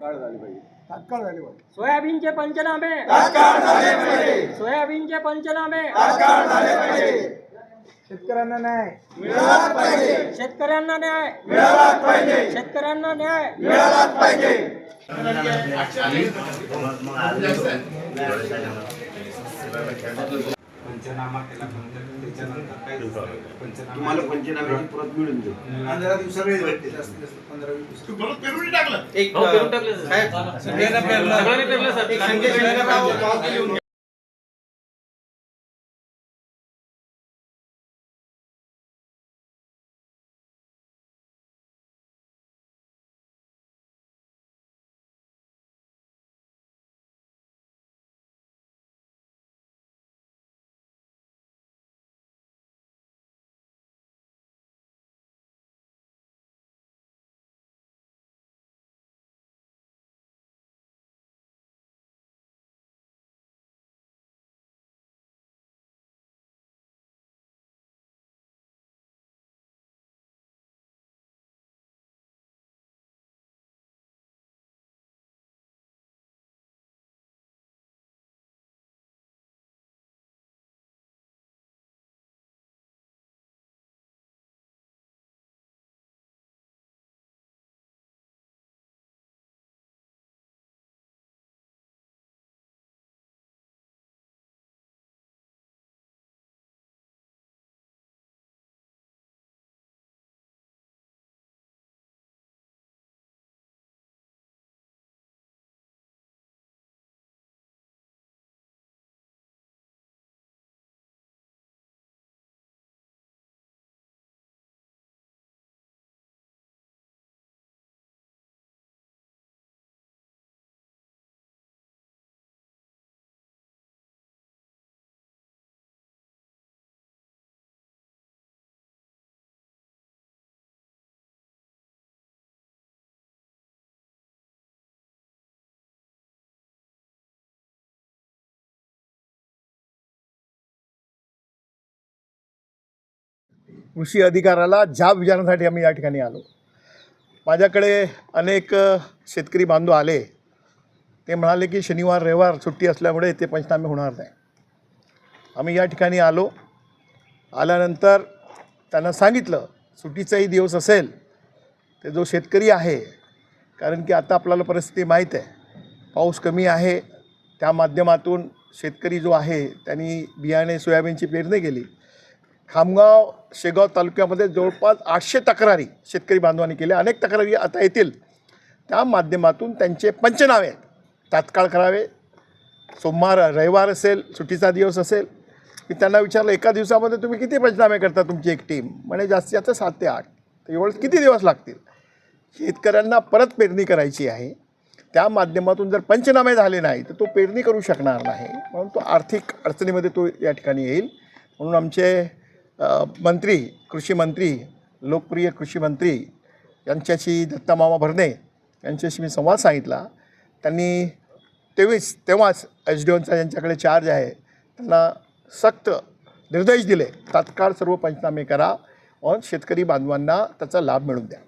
तात्काळ झाले पाहिजे. सोयाबीनचे पंचनामे सोयाबीनचे पंचनामे शेतकऱ्यांना न्याय मिळालाच पाहिजे. शेतकऱ्यांना न्याय मिळालाच पाहिजे. शेतकऱ्यांना न्याय मिळालाच पाहिजे. पंचनामा केला त्याच्यानंतर काही तुम्हाला पंचनाम्याची परत मिळून देऊ. 15 दिवसात भेटते. जास्तीत जास्त 15-20 दिवस. तू परत पेरून टाकलं. एक साहेब सगळ्यांना पेरलं सर. एक संदेश द्यायला पाव लिहून कृषी अधिकाऱ्याला जाब विचारण्यासाठी आम्ही या ठिकाणी आलो. माझ्याकडे अनेक शेतकरी बांधव आले. ते म्हणाले की शनिवार रविवार सुट्टी असल्यामुळे ते पंचनामे होणार नाही. आम्ही या ठिकाणी आल्यानंतर त्यांना सांगितलं सुट्टीचाही दिवस असेल ते जो शेतकरी आहे, कारण की आता आपल्याला परिस्थिती माहीत आहे, पाऊस कमी आहे, त्या माध्यमातून शेतकरी जो आहे त्यांनी बियाणे सोयाबीनची पेरणी केली. खामगाव शेगाव तालुक्यामध्ये जवळपास 800 तक्रारी शेतकरी बांधवांनी केल्या. अनेक तक्रारी आता येतील. त्या माध्यमातून त्यांचे पंचनामे तात्काळ करावे. सोमवार रविवार असेल, सुट्टीचा दिवस असेल. मी त्यांना विचारलं एका दिवसामध्ये तुम्ही किती पंचनामे करता तुमची एक टीम? म्हणजे जास्तीत जास्त 7 ते 8. तर एवढं किती दिवस लागतील? शेतकऱ्यांना परत पेरणी करायची आहे. त्या माध्यमातून जर पंचनामे झाले नाही तर तो पेरणी करू शकणार नाही. म्हणून तो आर्थिक अडचणीमध्ये तो या ठिकाणी येईल. म्हणून आमचे मंत्री, कृषी मंत्री, लोकप्रिय कृषी मंत्री यांच्याशी दत्तामामा भरणे यांच्याशी मी संवाद सांगितला. त्यांनी तेव्हाच SDOचा यांच्याकडे चार्ज आहे त्यांना सक्त निर्देश दिले, तात्काळ सर्व पंचनामे करा आणि शेतकरी बांधवांना त्याचा लाभ मिळवून द्या.